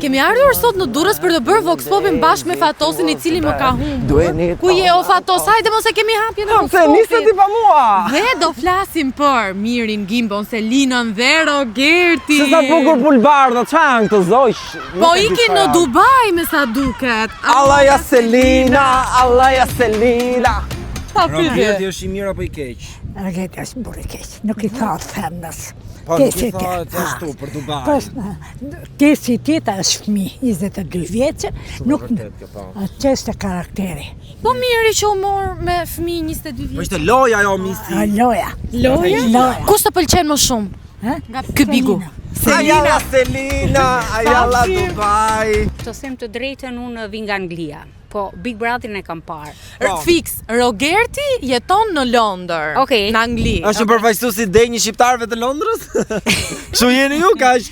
Kemi ardhur sot në Durrës për të bërë Vox Popin bashkë me Fatosin i cili më ka humbur. Ku je o Fatos? Hajde mos e kemi hapjen në Vox Popin. Nisë ti pa mua. Dhe do flasim për Mirin, Gimbon, Selinën dhe Rogerti. Se sa bukur pulbardha, çan këto zojsh. Po ikin në Dubai me sa duket. Allaja Selina, Allaja Selina. Rogerti është i mirë apo i keq? Rogerti është burr i keq, nuk i thotë femnës. Po nuk i thotë ashtu për Dubai. Kesi tjetër është fëmijë, 22 vjeç, nuk çështë karakteri. Po Miri që u mor me fëmijë 22 vjeç. Po ishte loja jo misi. Loja. Kush të pëlqen më shumë? Nga ky bigu. Ayala Selina, Ayala Dubai. Të them të drejtën, unë vi nga Anglia. Po, Big Brotherin e kam parë. Fix, Rogerti jeton në Londër, në Angli. Është përfaqësuesi i denjë shqiptarëve të Londrës? Kështu jeni ju, kaq.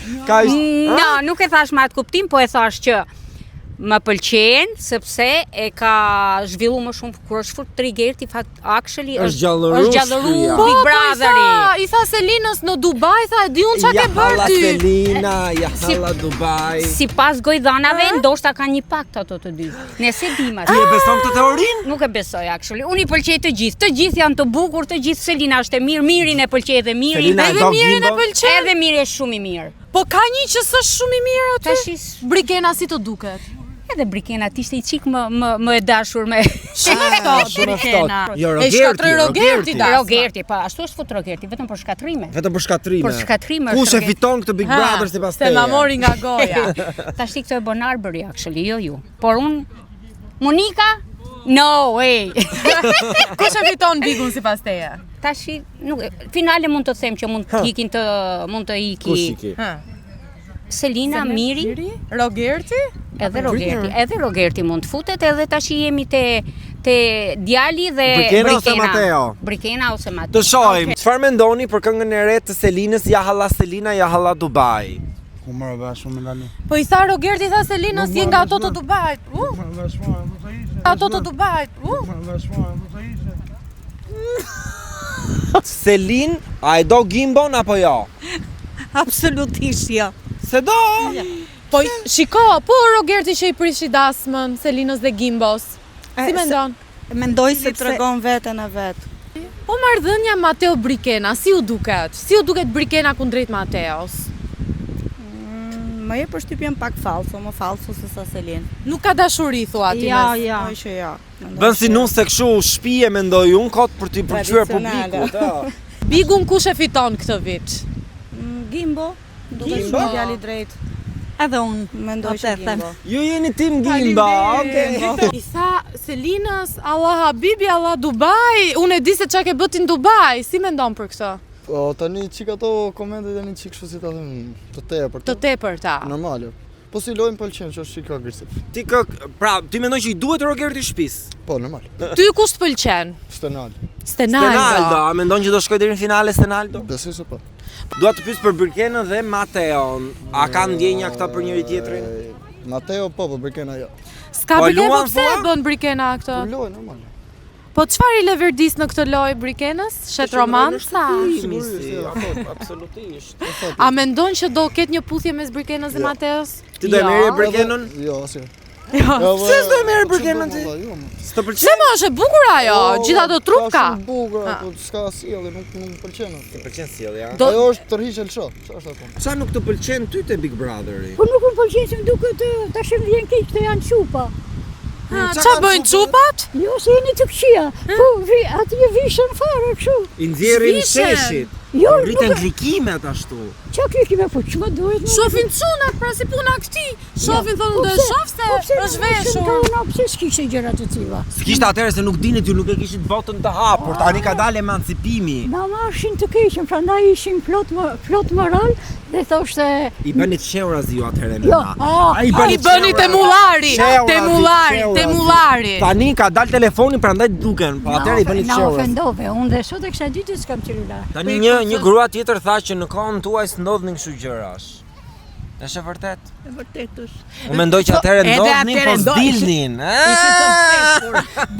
No, nuk e thash me atë kuptim, po e thash që më pëlqen sepse e ka zhvilluar më shumë kur është fut Rogerti actually është gjallëru Big Brotheri. I tha Selinës në Dubai, tha e di unë çka ke bërë ty. Selina, Jahalla Dubai. Sipas gojdhanave ndoshta kanë një pakt ato të dy. Nëse dim atë. Ti e beson këtë teorinë? Nuk e besoj actually. Unë i pëlqej të gjithë. Të gjithë janë të bukur, të gjithë. Selina është e mirë, Mirin e pëlqej edhe Mirin. Edhe Mirin e pëlqej. Edhe Miri është shumë i mirë. Po ka një që s'është shumë i mirë aty. Brikena si të duket. Edhe Brikena ishte i çik më e dashur me Brikena. Jo, Rogerti, po ashtu është fut Rogerti, vetëm për shkatrime. Vetëm për shkatrime. Për shkatrime. Kush e fiton këtë Big Brother sipas teje? Se ma mori nga goja. Tash këto e bën Arbëri actually, jo ju. Por unë Monika? No way. Kush e fiton Bigun sipas teje? Tash nuk finale mund të them që mund të iki. Kush iki? Selina, Miri, Rogerti? Edhe Rogerti mund të futet, edhe tash jemi te djali dhe Brikena ose Mateo? Brikena ose Mateo. Të shohim. Çfarë mendoni për këngën e re të Selinës, Jahalla Selina, Jahalla Dubai? U marrë bash shumë lali. Po i tha Rogerti, tha Selinës, je nga ato të Dubait. Ato të Dubait. Selin, a e do Gimbon apo jo? Absolutisht jo. Se do? Po shiko, po Rogerti që i prishi dasmën Selinës dhe Gimbos. Si mendon? Mendoj se tregon veten e vet. Po marrëdhënia Mateo Brikena, si u duket? Si u duket Brikena kundrejt Mateos? Më jep përshtypjen pak falso, më falso se sa Selin. Nuk ka dashuri thua ti mes. Ja, që ja. Bën si nuk se kështu shtëpi e mendoj unë kot për t'i pëlqyer publikut. Bigun kush e fiton këtë vit? Gimbo, duket shumë djali drejt. Edhe unë mendoj se Gimbo. Ju jeni tim Gimba, okay. I tha Selinës, Allah Habibi, Allah Dubai. Unë e di se çka ke bërë në Dubai. Si mendon për këtë? Po tani çik ato komentet janë çik kështu si ta them, të tepërta. Të tepërta. Normale. Po si lojën pëlqen që është çik agresiv. Ti mendon që i duhet Rogerti shtëpis? Po, normal. Ty kush të pëlqen? Stenaldo, a mendon që do shkojë deri në finale Stenaldo? Besoj se po. Dua të pyes për Brikenën dhe Mateon. A kanë ndjenja këta për njëri tjetrin? Mateo po, po Brikena jo. Ska Brikena, po pse e bën Brikena këtë? Po lojë normal. Po çfarë i leverdis në këtë lojë Brikenës? Shet romanca? Absolutisht. A mendon që do ketë një puthje mes Brikenës dhe Mateos? Ti do e merr Brikenën? Jo, asnjë. Pse s'do e merr Brikenën ti? S'të pëlqen? Se më është e bukur ajo, gjithë ato trupka. Është bukur, po s'ka sjellje, nuk më pëlqen. Të pëlqen sjellja? Ajo është tërhiqë lësho, ç'është ato? Sa nuk të pëlqen ty te Big Brotheri? Po nuk më pëlqen se më duket tash më vjen keq këto janë çupa. Qa bëjnë çupat? Jo, se jeni të këqia. Po aty vishën fare kështu. I nxjerrin sheshit. Jo, rriten klikimet ashtu. Qa klikime, po ç'ma duhet? Shofin çunat, pra si puna këtij. Shofin thonë do e shoh se është veshur. Po pse s'kishte gjëra të tilla? S'kishte atëherë se nuk dinit ju, nuk e kishit botën të hapur. Tani ka dalë emancipimi. Na marrshin të keqën, prandaj ishin plot moral dhe thoshte I bënit sheuraz ju atëherë me Jo. na. I bëni te mullari. Tani ka dalë telefoni prandaj duken, po atëherë I bënit Na sheuraz. ofendove, unë dhe sot e kësaj ditë s'kam celular. Tani një grua tjetër tha që në kohën tuaj s'ndodhnin kështu gjërash. Është e vërtet? E vërtet është. Unë mendoj që atëherë ndodhnin, po s'dilnin.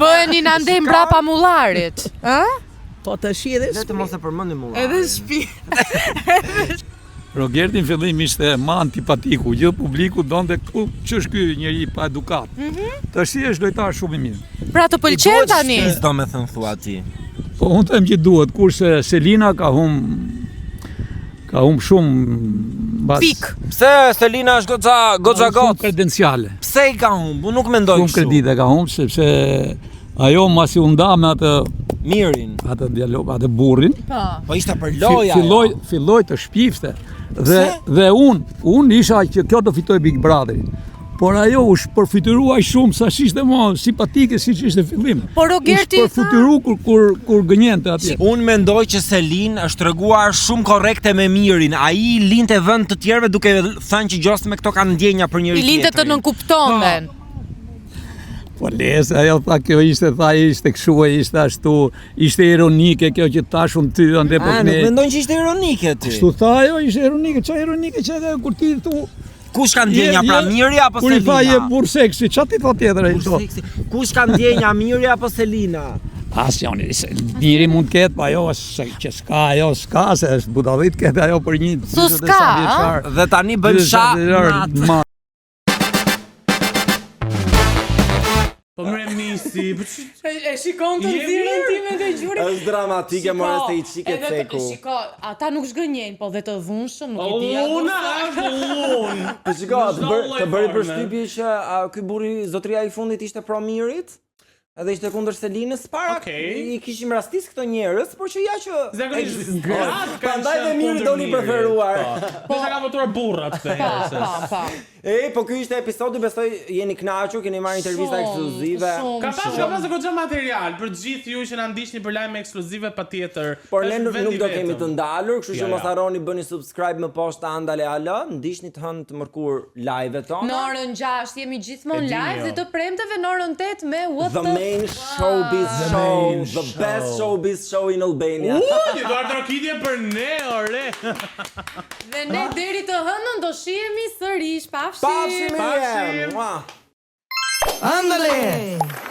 Bëheni na ndej mbrapa mullarit, ë? Po të shi edhe Le të mos e përmendim mua. Edhe shtëpi. Rogerti në fillim ishte ma antipatiku, gjithë publiku donte ku që është ky njeri pa edukat. Tash është lojtar shumë i mirë. Pra të pëlqen tani. Shtëpis do me thënë thua ti. Po unë them që duhet, kurse Selina ka shumë Pik. Pse Selina është goxha shumë kredenciale. Pse I ka humb? Unë nuk mendoj Shumë kredite ka humb sepse ajo masi u nda me mirin. Atë dialog, atë burrin. Po ishte për loja. Filloi të shpifte dhe unë isha që kjo do fitoj Big Brotherin. Por ajo u përfytyrua shumë sa ishte më simpatike siç ishte fillim. Por Rogerti u përfytyru kur gënjente atje. Unë mendoj që Selin është treguar shumë korrekte me mirin. Ai linte vend të tjerëve duke thënë që gjosë me këto kanë ndjenja për njëri tjetrin. I linte të nënkuptonen. Po lesë, ajo tha kjo ishte kështu e ishte ashtu, ishte ironike kjo që tashun ty ande po ne. Nuk mendojnë që ishte ironike ti. Kështu tha ajo, ishte ironike, çfarë ironike që kur ti thu kush ka ndjenja pra Miri apo Selina? Kur I tha je burr seksi, çfarë ti thot tjetër ai to? Kush ka ndjenja Miri apo Selina? Asjoni, Miri mund të ketë, po ajo që s'ka se është budallit ketë ajo për një. S'ka. Dhe tani bën sha. Po mre misi. E shikon të nxirën time nga gjuri. Është dramatike more se I çike ceku. Shiko, ata nuk zgënjejnë, po dhe të dhunshëm nuk I di. Unë. Po shiko, të bëri përshtypje që ky burri zotria I fundit ishte pro Mirit. Edhe ishte kundër Selinës para I kishim rastis këto njerëz, por që ja që zakonisht prandaj dhe Miri doli preferuar. Po sa ka votuar burrat këtë herë. Po ky ishte episodi, besoj jeni kënaqur, keni marrë intervista ekskluzive. Ka pasur goxha material për gjithë ju që na ndiqni për lajme ekskluzive patjetër. Por ne nuk do kemi të ndalur, kështu që mos harroni bëni subscribe më poshtë Andale Ala, ndiqni të hënë të mërkur live-et tona. Në orën 6 jemi gjithmonë live dhe të premteve në orën 8 me What the main showbiz show, the best showbiz show in Albania. Një duar trokitje për ne, ore. Dhe ne deri të hënën do shihemi sërish. Pafshim. Pafshim. Andale.